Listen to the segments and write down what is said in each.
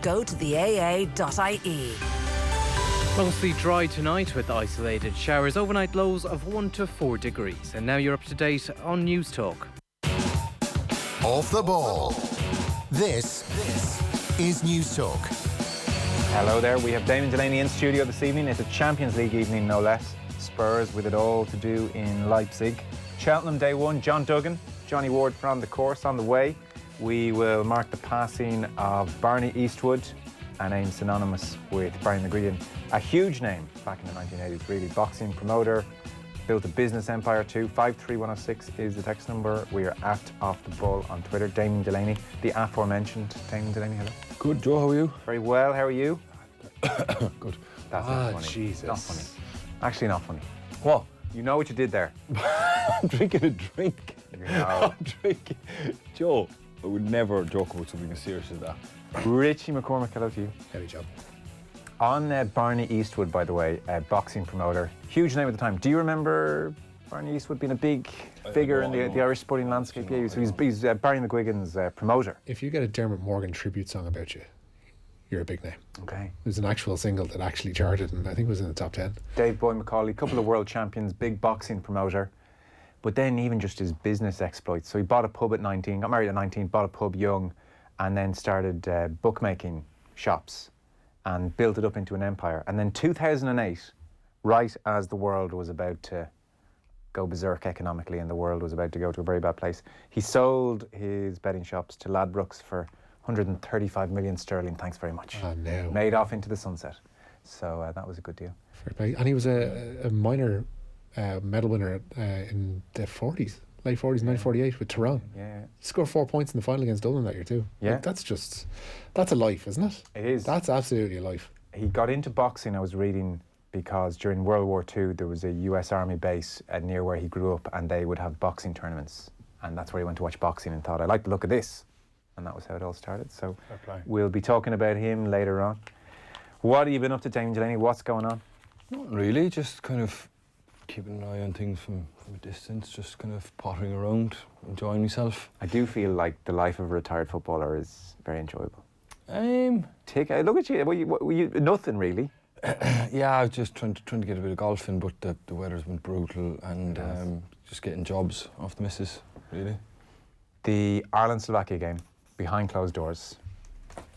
go to the AA.ie. Mostly dry tonight with isolated showers, overnight lows of 1 to 4 degrees. And now you're up to date on News Talk. Off the ball. This is News Talk. Hello there, we have Damien Delaney in studio this evening. It's a Champions League evening, no less. Spurs with it all to do in Leipzig. Cheltenham Day One, John Duggan, Johnny Ward from the course on the way. We will mark the passing of Barney Eastwood, a name synonymous with Barry McGreehan. A huge name back in the 1980s, really. Boxing promoter, built a business empire too. 53106 is the text number. We are at Off the Ball on Twitter. Damien Delaney, the aforementioned Damien Delaney. Hello. Good, Joe, how are you? Very well, how are you? Good. That's not funny. Jesus. Not funny. Actually not funny. What? You know what you did there. I'm drinking a drink. You know. I'm drinking. Joe, I would never joke about something as serious as that. Richie McCormack, hello to you. Heavy job. On Barney Eastwood, by the way, a boxing promoter, huge name at the time. Do you remember Barney Eastwood being a big figure in the Irish sporting landscape? Yeah, he's Barry McGuigan's promoter. If you get a Dermot Morgan tribute song about you, you're a big name. Okay. It was an actual single that actually charted, and I think it was in the top 10. Dave Boy McCauley, couple of world champions, big boxing promoter. But then even just his business exploits. So he bought a pub at 19, got married at 19, bought a pub young, and then started bookmaking shops and built it up into an empire. And then 2008, right as the world was about to go berserk economically and the world was about to go to a very bad place, he sold his betting shops to Ladbrokes for 135 million sterling, thanks very much. Oh, no. Made off into the sunset. So that was a good deal. Fair play. And he was a minor medal winner in the 40s, late 40s, 1948 with Tyrone. Yeah. He scored 4 points in the final against Dublin that year too. Yeah. Like, that's a life, isn't it? It is. That's absolutely a life. He got into boxing, I was reading, because during World War II there was a US Army base near where he grew up, and they would have boxing tournaments, and that's where he went to watch boxing and thought, I like the look of this, and that was how it all started. So we'll be talking about him later on. What have you been up to, Damien Delaney? What's going on? Not really, just kind of keeping an eye on things from a distance, just kind of pottering around, enjoying myself. I do feel like the life of a retired footballer is very enjoyable. Look at you. You nothing really. Yeah, I was just trying to get a bit of golf in, but the weather's been brutal, and just getting jobs off the missus, really. The Ireland-Slovakia game, behind closed doors,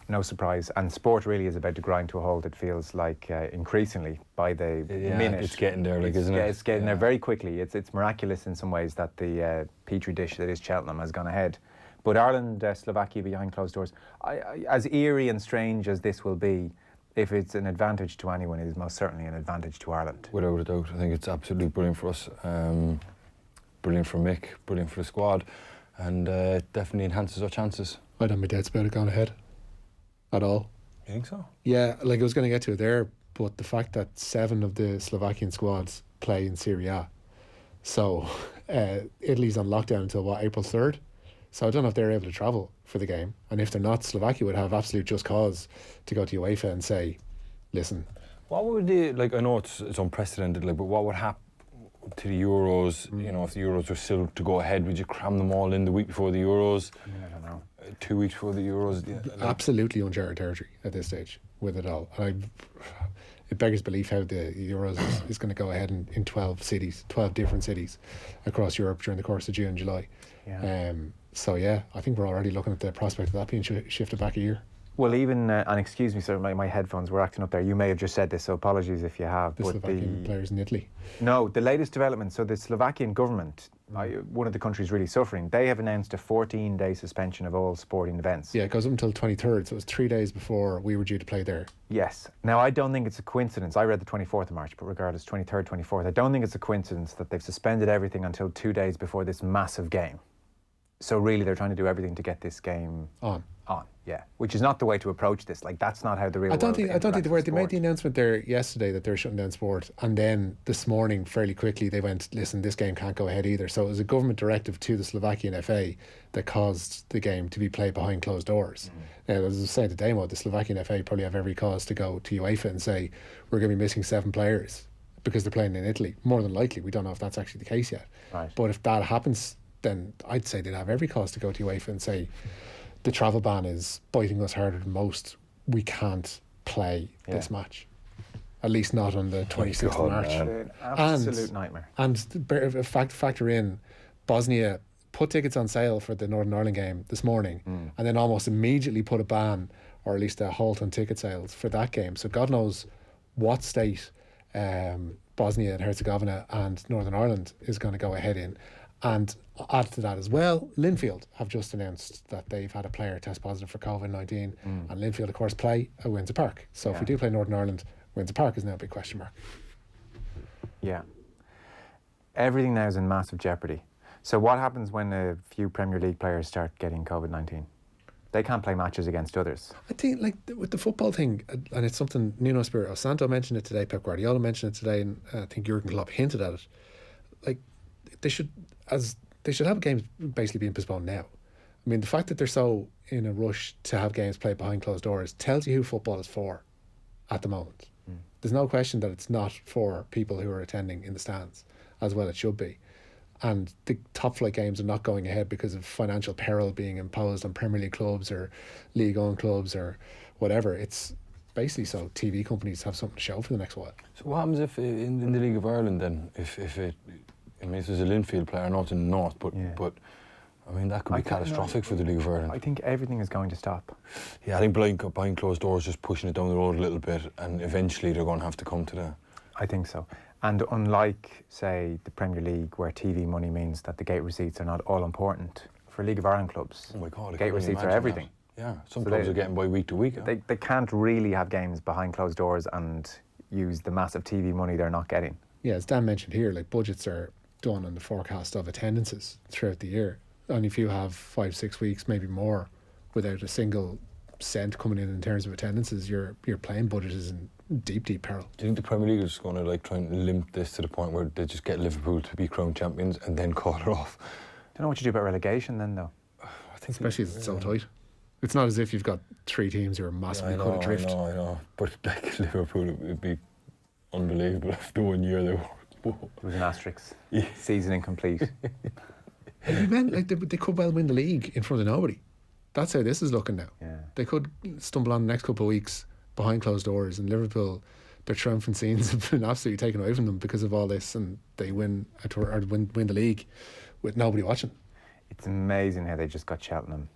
no surprise. And sport really is about to grind to a halt, it feels like, increasingly by the minute. It's getting there, isn't it? It's getting there very quickly. It's miraculous in some ways that the petri dish that is Cheltenham has gone ahead. But Ireland, Slovakia behind closed doors, as eerie and strange as this will be, if it's an advantage to anyone, it is most certainly an advantage to Ireland. Without a doubt. I think it's absolutely brilliant for us. Brilliant for Mick, brilliant for the squad, and it definitely enhances our chances. I don't have my doubts about it going ahead at all. You think so? Yeah, like I was going to get to it there, but the fact that 7 of the Slovakian squads play in Serie A, so Italy's on lockdown until April 3rd. So I don't know if they're able to travel for the game, and if they're not, Slovakia would have absolute just cause to go to UEFA and say, listen. What would they, like, I know it's unprecedented, like, but what would happen to the Euros, you know, if the Euros were still to go ahead? Would you cram them all in the week before the Euros? I don't know. 2 weeks before the Euros? Absolutely uncharted territory at this stage with it all. And it beggars belief how the Euros is going to go ahead in 12 cities, 12 different cities across Europe during the course of June and July. Yeah. So yeah, I think we're already looking at the prospect of that being shifted back a year. Well, even, and excuse me, sir, my headphones were acting up there. You may have just said this, so apologies if you have. The Slovakian players in Italy. No, the latest development, so the Slovakian government, one of the countries really suffering, they have announced a 14-day suspension of all sporting events. Yeah, it goes up until 23rd, so it was 3 days before we were due to play there. Yes. Now, I don't think it's a coincidence. I read the 24th of March, but regardless, 23rd, 24th, I don't think it's a coincidence that they've suspended everything until 2 days before this massive game. So really, they're trying to do everything to get this game on, yeah. Which is not the way to approach this. Like, that's not how the real world I don't think they were. They made sport. the announcement there yesterday that they're shutting down sport, and then this morning, fairly quickly, they went, listen, this game can't go ahead either. So it was a government directive to the Slovakian FA that caused the game to be played behind closed doors. Now, as I was saying to Damo, the Slovakian FA probably have every cause to go to UEFA and say, we're going to be missing 7 players because they're playing in Italy. More than likely, we don't know if that's actually the case yet. Right. But if that happens, then I'd say they'd have every cause to go to UEFA and say the travel ban is biting us harder than most we can't play this match. At least not on the 26th of March. An absolute nightmare. And factor in Bosnia put tickets on sale for the Northern Ireland game this morning and then almost immediately put a ban or at least a halt on ticket sales for that game. So God knows what state Bosnia and Herzegovina and Northern Ireland is going to go ahead in. And add to that as well, Linfield have just announced that they've had a player test positive for COVID-19 and Linfield of course play at Windsor Park. So if we do play Northern Ireland, Windsor Park is now a big question mark. Yeah. Everything now is in massive jeopardy. So what happens when a few Premier League players start getting COVID-19? They can't play matches against others. I think, like, with the football thing, and it's something Nuno Espirito Santo mentioned it today, Pep Guardiola mentioned it today, and I think Jurgen Klopp hinted at it. Like, they should have games basically being postponed now. I mean, the fact that they're so in a rush to have games played behind closed doors tells you who football is for at the moment. There's no question that it's not for people who are attending in the stands, as well it should be. And the top flight games are not going ahead because of financial peril being imposed on Premier League clubs or League One clubs or whatever. It's basically so TV companies have something to show for the next while. So what happens if in the League of Ireland then, if it, I mean, if there's a Linfield player, not in the north, but I mean, that could be catastrophic for the League of Ireland. I think everything is going to stop. Yeah, I think behind closed doors, just pushing it down the road a little bit, and eventually they're going to have to come to that. I think so. And unlike, say, the Premier League, where TV money means that the gate receipts are not all important, for League of Ireland clubs, oh my God, gate receipts are everything. That. Yeah, some clubs are getting by week to week. They can't really have games behind closed doors and use the massive TV money they're not getting. Yeah, as Dan mentioned here, like, budgets are done on the forecast of attendances throughout the year. And if you have 5-6 weeks, maybe more, without a single cent coming in terms of attendances, your playing budget is in deep peril. Do you think the Premier League is going to like try and limit this to the point where they just get Liverpool to be crowned champions and then call it off? Don't know what you do about relegation then, though. I think especially as it's so tight. It's not as if you've got 3 teams who are massively cut adrift. I know. But like Liverpool, it would be unbelievable after 1 year they were. It was an asterisk. Season incomplete. They could well win the league in front of nobody. That's how this is looking now. Yeah. They could stumble on the next couple of weeks behind closed doors, and Liverpool, their triumphant scenes have been absolutely taken away from them because of all this, and they win the league with nobody watching. It's amazing how they just got Cheltenham,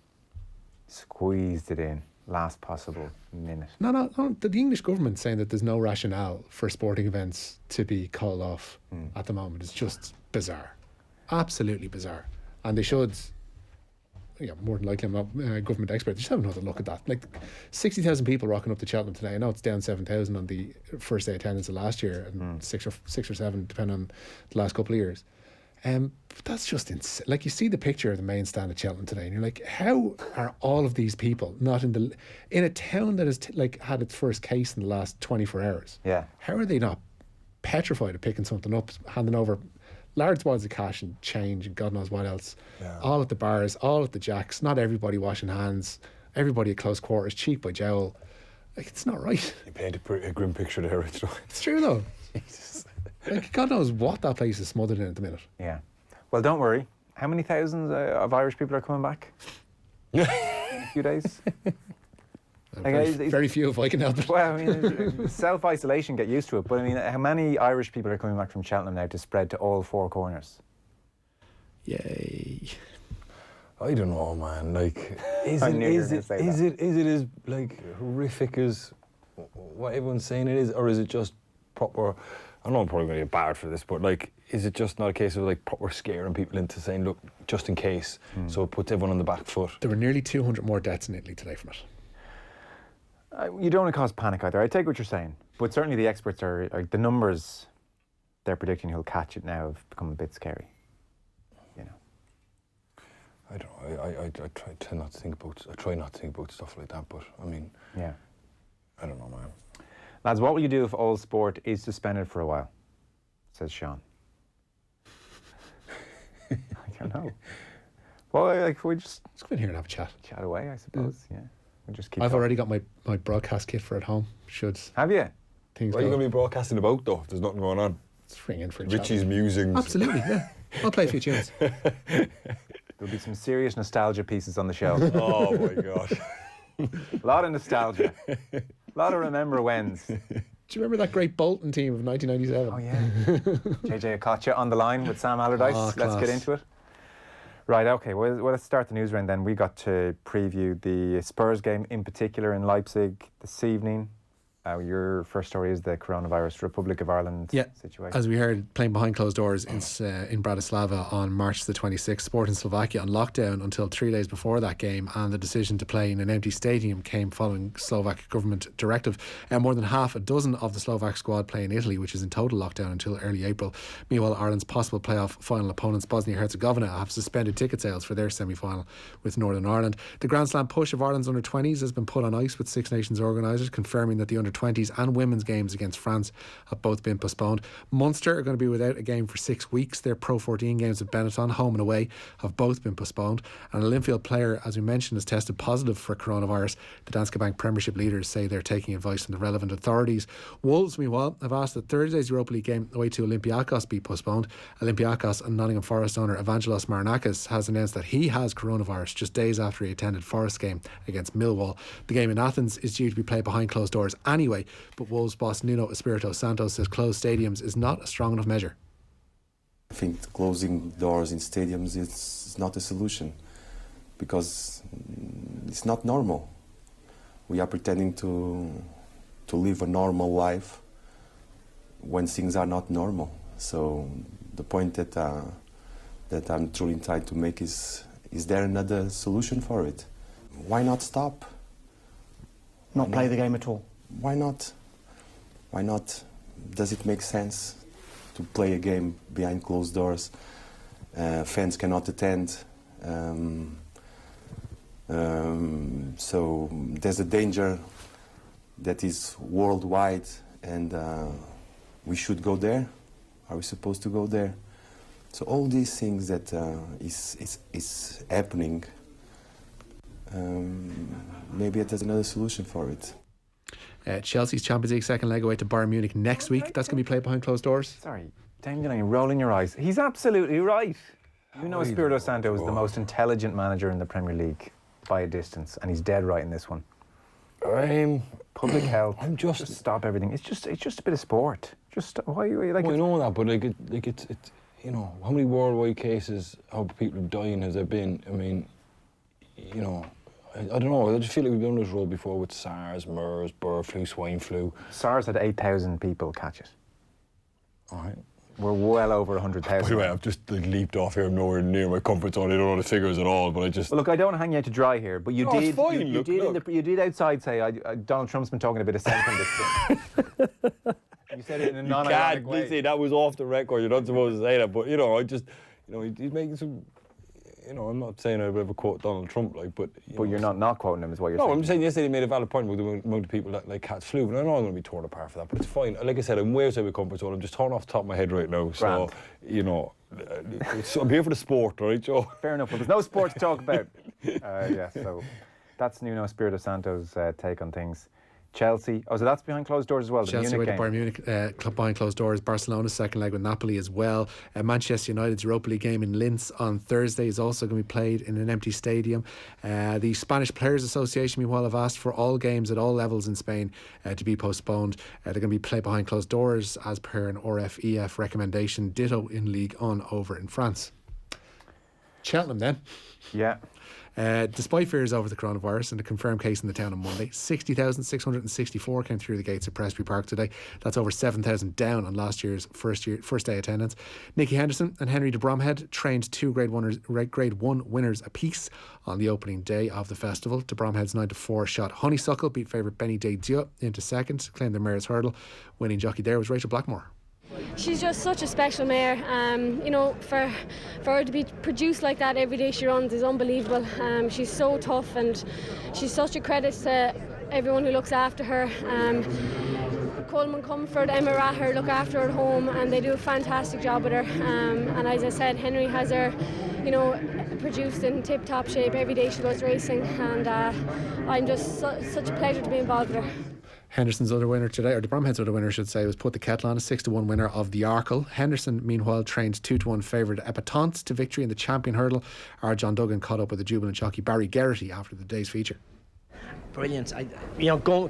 squeezed it in, last possible minute. No. The English government saying that there's no rationale for sporting events to be called off at the moment is just bizarre. Absolutely bizarre. And they should, more than likely, I'm not a government expert, they should have another look at that. Like 60,000 people rocking up to Cheltenham today. I know it's down 7,000 on the first day attendance of last year, and six or seven depending on the last couple of years. But that's just insane. Like, you see the picture of the main stand at Cheltenham today, and you're like, how are all of these people not in a town that has had its first case in the last 24 hours? Yeah. How are they not petrified of picking something up, handing over large wads of cash and change and God knows what else, all at the bars, all at the jacks, not everybody washing hands, everybody at close quarters, cheek by jowl. Like, it's not right. You paint a grim picture there, Rich. It's true though. Jesus. Like, God knows what that place is smothered in at the minute. Yeah. Well, don't worry. How many thousands of Irish people are coming back in a few days? Very few, if I can help it. Well, I mean, self-isolation, get used to it. But I mean, how many Irish people are coming back from Cheltenham now to spread to all 4 corners? Yay. I don't know, man. Like, is it as like horrific as what everyone's saying it is, or is it just proper? I know I'm probably going to get barred for this, but like, is it just not a case of like proper scaring people into saying, look, just in case, so it puts everyone on the back foot? There were nearly 200 more deaths in Italy today from it. You don't want to cause panic either. I take what you're saying, but certainly the experts are the numbers they're predicting who'll catch it now have become a bit scary. You know. I don't know. I try not to think about stuff like that. But I mean, yeah, I don't know, man. Lads, what will you do if all sport is suspended for a while? Says Sean. I don't know. Well, like, we just come in here and have a chat away, I suppose. Yeah. We'll just keep. I've already got my broadcast kit for at home. Have you? What are you going to be broadcasting about, though? There's nothing going on. Let's ring in for a Richie's musings. Absolutely, yeah. I'll play a few tunes. There'll be some serious nostalgia pieces on the show. Oh my gosh. A lot of nostalgia. A lot of remember whens. Do you remember that great Bolton team of 1997? Oh, yeah. JJ Okocha on the line with Sam Allardyce. Oh, Let's class. get into it. Right, okay. Well, let's start the news round then. We got to preview the Spurs game in particular in Leipzig this evening. Your first story is the coronavirus Republic of Ireland situation. As we heard, playing behind closed doors in Bratislava on March the 26th, Sport in Slovakia on lockdown until 3 days before that game, and the decision to play in an empty stadium came following Slovak government directive. More than half a dozen of the Slovak squad play in Italy, which is in total lockdown until early April. Meanwhile, Ireland's possible playoff final opponents, Bosnia-Herzegovina, have suspended ticket sales for their semi-final with Northern Ireland. The Grand Slam push of Ireland's under-20s has been put on ice, with Six Nations organisers confirming that the under-20s and women's games against France have both been postponed. Munster are going to be without a game for 6 weeks. Their Pro 14 games at Benetton, home and away, have both been postponed. And a Linfield player, as we mentioned, has tested positive for coronavirus. The Danske Bank Premiership leaders say they're taking advice from the relevant authorities. Wolves, meanwhile, have asked that Thursday's Europa League game away to Olympiacos be postponed. Olympiacos and Nottingham Forest owner Evangelos Marinakis has announced that he has coronavirus just days after he attended Forest game against Millwall. The game in Athens is due to be played behind closed doors anyway, but Wolves boss Nuno Espirito Santo says closed stadiums is not a strong enough measure. I think closing doors in stadiums is not a solution, because it's not normal. We are pretending to live a normal life when things are not normal. So the point that I'm truly trying to make is there another solution for it? Why not stop? Not play the game at all? Why not? Why not? Does it make sense to play a game behind closed doors? Fans cannot attend. So there's a danger that is worldwide, and we should go there. Are we supposed to go there? So all these things that is happening, maybe there's another solution for it. Chelsea's Champions League second leg away to Bayern Munich next week. That's going to be played behind closed doors. Sorry, Damien Delaney, rolling your eyes. He's absolutely right. You know, Espirito Santo is the most intelligent manager in the Premier League by a distance, and he's dead right in this one. Public health. I'm just stop everything. It's just a bit of sport. Just why like? Well, I know that, but it's you know, how many worldwide cases of people dying has there been? I mean, you know, I don't know. I just feel like we've been on this road before with SARS, MERS, bird flu, swine flu. SARS had 8,000 people catch it. All right. We're well over 100,000. By the way, I've just leaped off here. I'm nowhere near my comfort zone. I don't know the figures at all, but I just... Well, look, I don't want to hang you out to dry here, but you did. It's fine. You did outside say Donald Trump's been talking a bit of sense on this thing. You said it in a non-ironic way. Listen, that was off the record. You're not supposed to say that, but you know, I just, you know, he's making some. You know, I'm not saying I would ever quote Donald Trump, like, but... You're not quoting him, is what you're saying. No, I'm saying yesterday he made a valid point about the amount of people that like catch flu, and I know I'm going to be torn apart for that, but it's fine. Like I said, I'm way outside my comfort zone. I'm just torn off the top of my head right now, so, you know, I'm here for the sport, right, Joe? Fair enough. Well, there's no sport to talk about. Yeah, so that's Nuno Espirito Santo's take on things. Chelsea. Oh, so that's behind closed doors as well. Chelsea away to Bayern Munich, behind closed doors. Barcelona's second leg with Napoli as well. Manchester United's Europa League game in Linz on Thursday is also going to be played in an empty stadium. The Spanish Players Association, meanwhile, have asked for all games at all levels in Spain to be postponed. They're going to be played behind closed doors as per an RFEF recommendation. Ditto in Ligue 1 over in France. Cheltenham then. Yeah. Despite fears over the coronavirus and a confirmed case in the town on Monday, 60,664 came through the gates of Presby Park today. That's over 7,000 down on last year's first day attendance. Nicky Henderson and Henry de Bromhead trained two Grade 1 winners apiece on the opening day of the festival. De Bromhead's 9-4 shot Honeysuckle beat favourite Benny Day Dieu into second, claimed the mare's hurdle. Winning jockey there was Rachel Blackmore. She's just such a special mare. You know, for her to be produced like that every day she runs is unbelievable. She's so tough, and she's such a credit to everyone who looks after her. Coleman Comfort, Emma Raher look after her at home, and they do a fantastic job with her. And as I said, Henry has her, you know, produced in tip-top shape every day she goes racing, and I'm just such a pleasure to be involved with her. Henderson's other winner today, or de Bromhead's other winner, I should say, was Put the Kettle On, a 6-1 winner of the Arkle. Henderson, meanwhile, trained 2-1 favourite Epatante to victory in the champion hurdle. Our John Duggan caught up with the jubilant jockey Barry Geraghty after the day's feature. brilliant.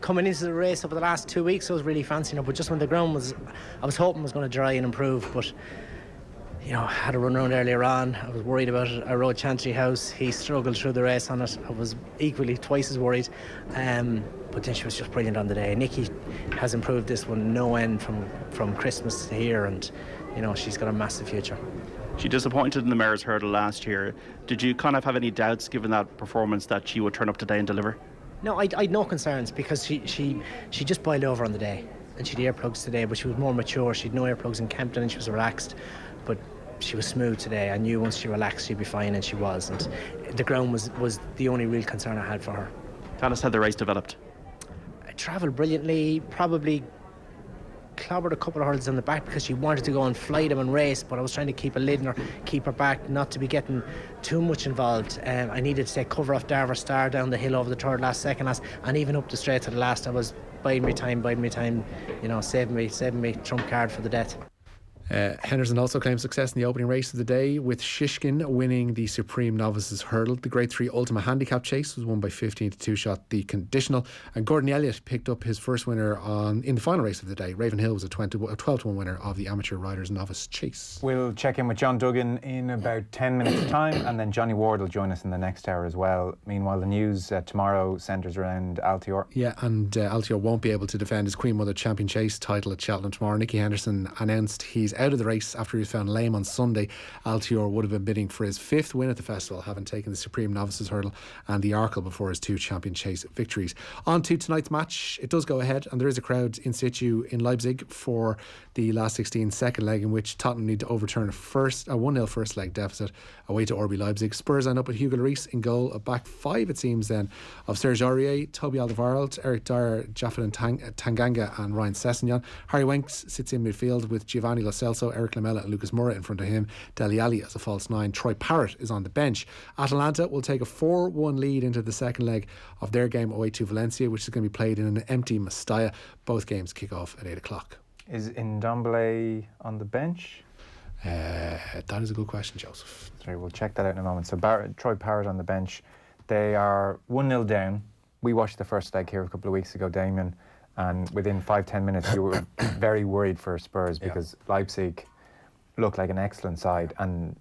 Coming into the race over the last 2 weeks, I was really fancying her, but just when the ground I was hoping was going to dry and improve, but I had a run around earlier on. I was worried about it. I rode Chantry House. He struggled through the race on it. I was equally twice as worried. But then she was just brilliant on the day. Nikki has improved this one no end from Christmas to here, and she's got a massive future. She disappointed in the Mares Hurdle last year. Did you kind of have any doubts, given that performance, that she would turn up today and deliver? No, I had no concerns, because she just boiled over on the day, and she had earplugs today, but she was more mature. She had no earplugs in Kempton, and she was relaxed. But she was smooth today. I knew once she relaxed she'd be fine, and she was. And the ground was the only real concern I had for her. Tell us how the race developed. I travelled brilliantly, probably clobbered a couple of hurdles on the back because she wanted to go and fly them and race, but I was trying to keep a lid on her, keep her back, not to be getting too much involved. I needed to take cover off Darver Star down the hill over the third last, second last, and even up the straight to the last. I was biding me time, saving me trump card for the death. Henderson also claimed success in the opening race of the day, with Shishkin winning the Supreme Novices Hurdle. The Grade 3 Ultima Handicap Chase was won by 15 to 2 shot the conditional, and Gordon Elliott picked up his first winner in the final race of the day. Ravenhill was a 12 to 1 winner of the Amateur Riders Novice Chase. We'll check in with John Duggan in about 10 minutes time, and then Johnny Ward will join us in the next hour as well. Meanwhile, the news tomorrow centres around Altior. Yeah, and Altior won't be able to defend his Queen Mother Champion Chase title at Cheltenham tomorrow. Nicky Henderson announced he's out of the race after he was found lame on Sunday. Altior would have been bidding for his 5th win at the festival, having taken the Supreme Novices Hurdle and the Arkle before his 2 Champion Chase victories. On to tonight's match. It does go ahead, and there is a crowd in situ in Leipzig for the last 16 second leg, in which Tottenham need to overturn a 1-0 first leg deficit away to RB Leipzig. Spurs end up with Hugo Lloris in goal, a back 5 it seems then of Serge Aurier, Toby Alderweireld, Eric Dyer, Jaffin Tanganga and Ryan Sessegnon. Harry Winks sits in midfield with Giovanni Lo Celso, Eric Lamela and Lucas Moura in front of him. Dele Alli as a false 9. Troy Parrott is on the bench. Atalanta will take a 4-1 lead into the second leg of their game away to Valencia, which is going to be played in an empty Mestalla. Both games kick off at 8 o'clock. Is Ndombele on the bench? That is a good question, Joseph. Sorry, we'll check that out in a moment. So Troy Parrott on the bench. They are 1-0 down. We watched the first leg here a couple of weeks ago, Damien, and within 5-10 minutes you were very worried for Spurs because Leipzig looked like an excellent side, and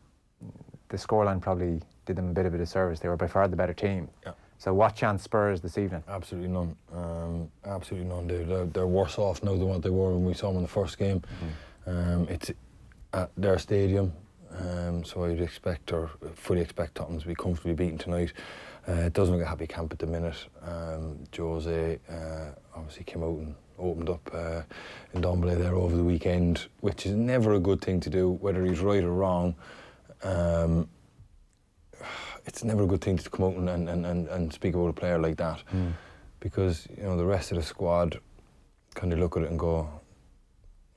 the scoreline probably did them a bit of a disservice. They were by far the better team. Yeah. So what chance Spurs this evening? Absolutely none. Absolutely none. They're worse off now than what they were when we saw them in the first game. It's at their stadium, so I'd expect, or fully expect, Tottenham to be comfortably beaten tonight. It doesn't look a happy camp at the minute. Jose obviously came out and opened up Ndombele there over the weekend, which is never a good thing to do, whether he's right or wrong. It's never a good thing to come out and speak about a player like that, because the rest of the squad kind of look at it and go,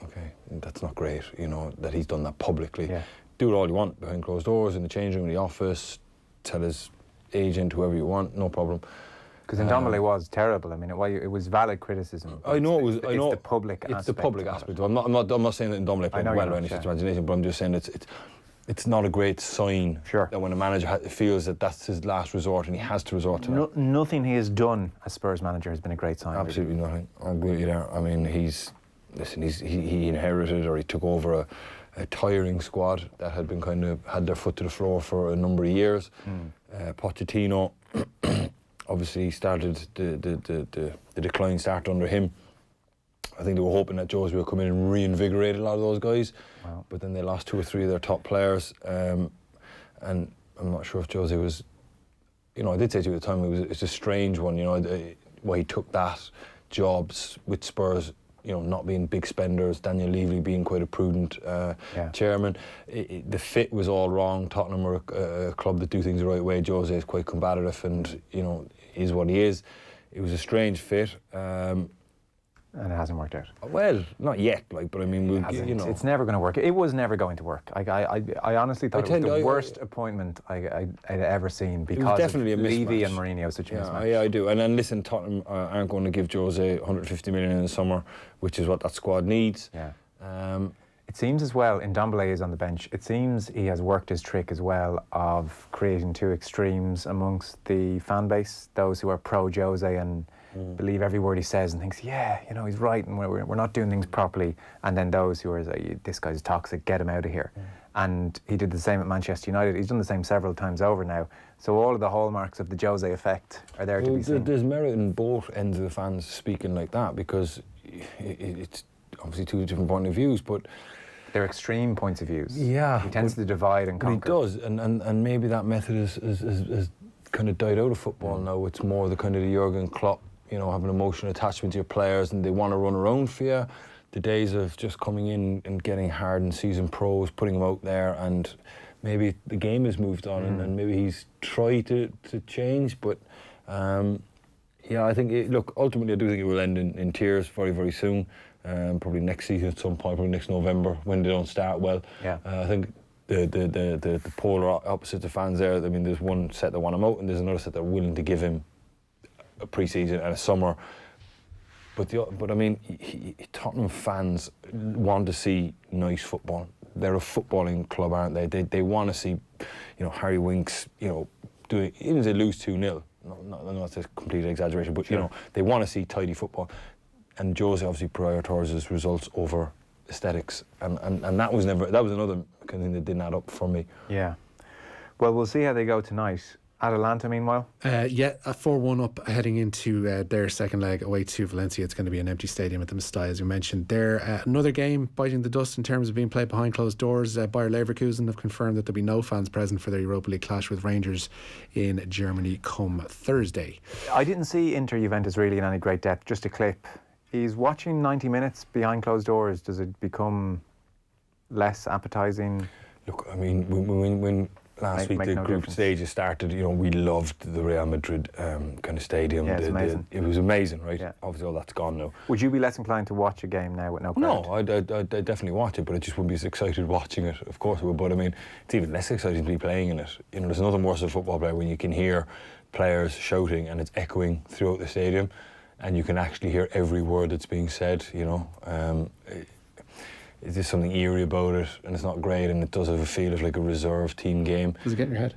okay, that's not great, that he's done that publicly. Yeah. Do it all you want behind closed doors, in the changing room, in the office, tell his agent, whoever you want, no problem. Because Ndombele was terrible. I mean, it was valid criticism. I know it was. I know it's the public aspect. It's the public aspect. I'm not saying that Ndombele played well by any stretch of imagination, but I'm just saying it's not a great sign that when a manager feels that that's his last resort and he has to resort to that. Nothing he has done as Spurs manager has been a great sign. Absolutely nothing. I agree with you there. I mean, he inherited, or he took over a tiring squad that had been had their foot to the floor for a number of years. Pochettino obviously started the decline started under him. I think they were hoping that Jose would come in and reinvigorate a lot of those guys, but then they lost 2 or 3 of their top players, and I'm not sure if Jose was, I did say to you at the time, it's a strange one, why he took that job with Spurs, not being big spenders, Daniel Levy being quite a prudent chairman. The fit was all wrong. Tottenham are a club that do things the right way. Jose is quite combative and, is what he is. It was a strange fit. And it hasn't worked out. Well, not yet, but I mean, it's never going to work. It was never going to work. I honestly thought it was the worst appointment I'd ever seen because it was definitely of Levy and Mourinho, such a mismatch. Yeah, I do. And then listen, Tottenham aren't going to give Jose 150 million in the summer, which is what that squad needs. Yeah. It seems as well, in Ndombele is on the bench, it seems he has worked his trick as well of creating two extremes amongst the fan base, those who are pro-Jose and believe every word he says and thinks, yeah, you know, he's right and we're not doing things properly, and then those who are like, this guy's toxic, get him out of here. And he did the same at Manchester United. He's done the same several times over now. So all of the hallmarks of the Jose effect are there to be seen. There's merit in both ends of the fans speaking like that, because it's obviously two different point of views, but they're extreme points of views. Yeah. He tends to divide and conquer. He does, and maybe that method is kind of died out of football now. It's more the kind of the Jurgen Klopp, you know, having emotional attachment to your players and they want to run around for you. The days of just coming in and getting hardened seasoned pros, putting them out there, and maybe the game has moved on and maybe he's tried to change, but yeah, I think, look, ultimately I do think it will end in tears very, very soon. Probably next season at some point, probably next November when they don't start well. Yeah. I think the polar opposite of fans there, I mean, there's one set that want him out and there's another set that are willing to give him a pre-season and a summer. But I mean, Tottenham fans want to see nice football. They're a footballing club, aren't they? They want to see, you know, Harry Winks, you know, doing, even if they lose 2-0, not a complete exaggeration, but you know, they want to see tidy football. And Jose obviously prioritises results over aesthetics, and that was another kind of thing that didn't add up for me. Yeah. Well, we'll see how they go tonight. Atalanta, meanwhile? Yeah, a 4-1 up heading into their second leg away to Valencia. It's going to be an empty stadium at the Mestalla, as you mentioned. They're another game biting the dust in terms of being played behind closed doors. Bayer Leverkusen have confirmed that there'll be no fans present for their Europa League clash with Rangers in Germany come Thursday. I didn't see Inter Juventus really in any great depth. Just a clip. He's watching 90 minutes behind closed doors. Does it become less appetising? Look, I mean, when last week the group stages started, you know, we loved the Real Madrid kind of stadium. Yeah, it's amazing. It was amazing, right? Yeah. Obviously, all that's gone now. Would you be less inclined to watch a game now with no crowd? No, I'd definitely watch it, but I just wouldn't be as excited watching it. Of course I would, but I mean, it's even less exciting to be playing in it. You know, there's nothing worse as a football player when you can hear players shouting and it's echoing throughout the stadium, and you can actually hear every word that's being said, you know. There's just something eerie about it, and it's not great, and it does have a feel of like a reserve team game. Does it get in your head?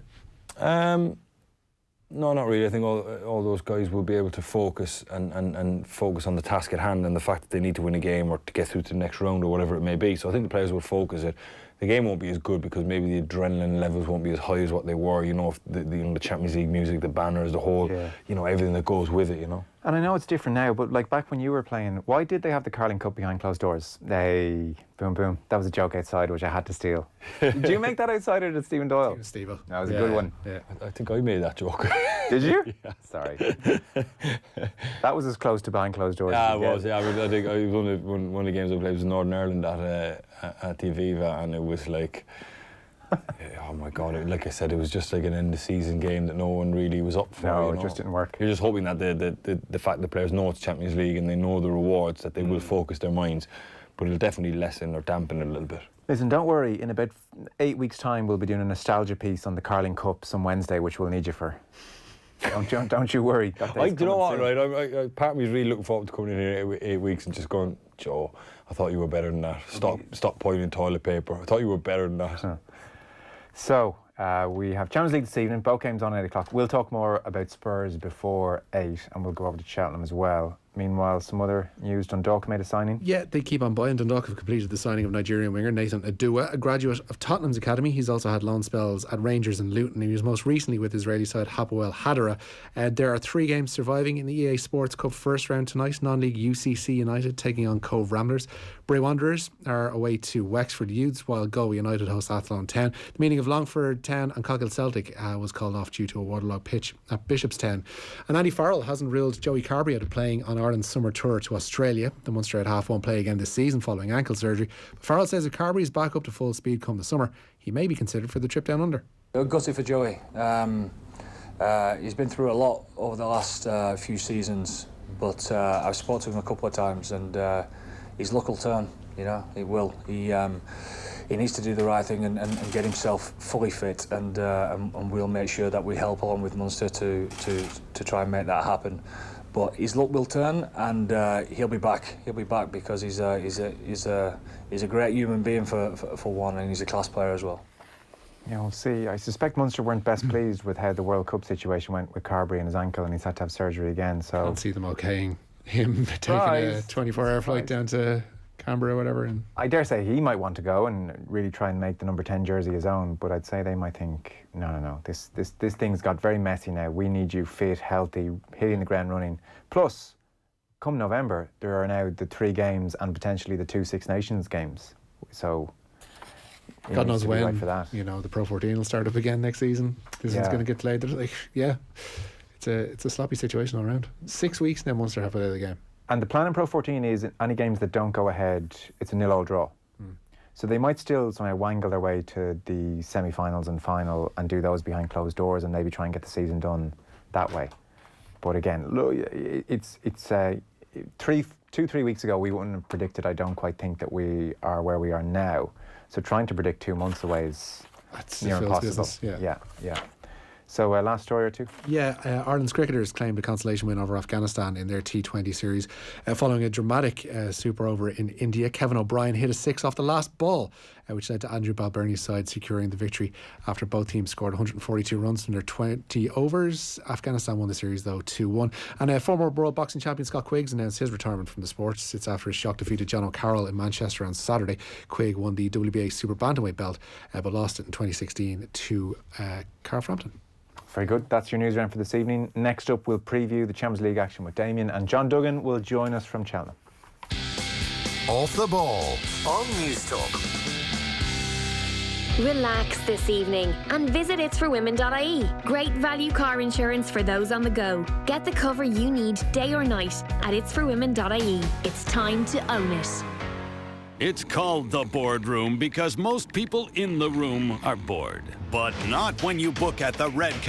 No, not really. I think all those guys will be able to focus and focus on the task at hand and the fact that they need to win a game or to get through to the next round or whatever it may be. So I think the players will focus it. The game won't be as good because maybe the adrenaline levels won't be as high as what they were, you know, if the Champions League music, the banners, the whole, you know, everything that goes with it, you know. And I know it's different now, but like back when you were playing, why did they have the Carling Cup behind closed doors? Hey, boom, boom. That was a joke outside, which I had to steal. Did you make that outside or did Stephen Doyle? Steve-o. That was a good one. Yeah. I think I made that joke. Did you? Yeah. Sorry. That was as close to behind closed doors. Yeah, it was. Yeah, I think it was one of the games I played was Northern Ireland at the Aviva, and it was like, oh my God! Like I said, it was just like an end of season game that no one really was up for. No, you know? it just didn't work. You're just hoping that the fact the players know it's Champions League and they know the rewards, that they will focus their minds, but it'll definitely lessen or dampen it a little bit. Listen, don't worry. In about 8 weeks' time, we'll be doing a nostalgia piece on the Carling Cup some Wednesday, which we'll need you for. Don't you worry. Do you know what, right? I part of me is really looking forward to coming in here in 8 weeks and just going, Joe, I thought you were better than that. Stop pointing toilet paper. I thought you were better than that. So, we have Champions League this evening. Both games on at 8 o'clock. We'll talk more about Spurs before 8, and we'll go over to Cheltenham as well. Meanwhile, some other news. Dundalk made a signing. Yeah, they keep on buying. Dundalk have completed the signing of Nigerian winger Nathan Adua, a graduate of Tottenham's academy. He's also had loan spells at Rangers and Luton. He was most recently with Israeli side Hapoel Hadara. There are 3 games surviving in the EA Sports Cup first round tonight. Non-league UCC United taking on Cove Ramblers. Bray Wanderers are away to Wexford Youths, while Galway United host Athlone Town. The meeting of Longford Town and Cockle Celtic was called off due to a waterlogged pitch at Bishopstown. And Andy Farrell hasn't ruled Joey Carberry out of playing on Ireland's summer tour to Australia. The Munster at half won't play again this season following ankle surgery. But Farrell says if Carberry is back up to full speed come the summer, he may be considered for the trip down under. Gutted for Joey. He's been through a lot over the last few seasons, but I've spoken to him a couple of times, and his luck will turn. You know, it will. He needs to do the right thing and get himself fully fit, and we'll make sure that we help along with Munster to try and make that happen. But his luck will turn, and he'll be back. He'll be back because he's a great human being for one, and he's a class player as well. Yeah, we'll see. I suspect Munster weren't best pleased with how the World Cup situation went with Carberry and his ankle, and he's had to have surgery again. So I can't see them okaying him taking a 24-hour flight down to Canberra or whatever. And I dare say he might want to go and really try and make the number 10 jersey his own, but I'd say they might think, no, this thing's got very messy now. We need you fit, healthy, hitting the ground running. Plus, come November, there are now the 3 games and potentially the 2 Six Nations games. So God knows when, right for that. You know, the Pro 14 will start up again next season. This is going to get delayed. They're like, it's a sloppy situation all around. 6 weeks now Munster have without a game. And the plan in Pro 14 is any games that don't go ahead, it's a 0-0 draw. So they might still somehow wangle their way to the semi-finals and final and do those behind closed doors and maybe try and get the season done that way. But again, look, it's 3 weeks ago we wouldn't have predicted. I don't quite think that we are where we are now. So trying to predict 2 months away is near impossible. Business, yeah. So last story or two? Yeah, Ireland's cricketers claimed a consolation win over Afghanistan in their T20 series. Following a dramatic super over in India, Kevin O'Brien hit a 6 off the last ball, which led to Andrew Balbirnie's side securing the victory after both teams scored 142 runs from their 20 overs. Afghanistan won the series, though, 2-1. And former world boxing champion Scott Quiggs announced his retirement from the sport. It's after his shock defeat of John O'Carroll in Manchester on Saturday. Quigg won the WBA Super Bantamweight belt, but lost it in 2016 to Carl Frampton. Very good. That's your news round for this evening. Next up, we'll preview the Champions League action with Damien, and John Duggan will join us from Cheltenham. Off the ball on Newstalk. Relax this evening and visit itsforwomen.ie. Great value car insurance for those on the go. Get the cover you need day or night at itsforwomen.ie. It's time to own it. It's called the boardroom because most people in the room are bored. But not when you book at the Red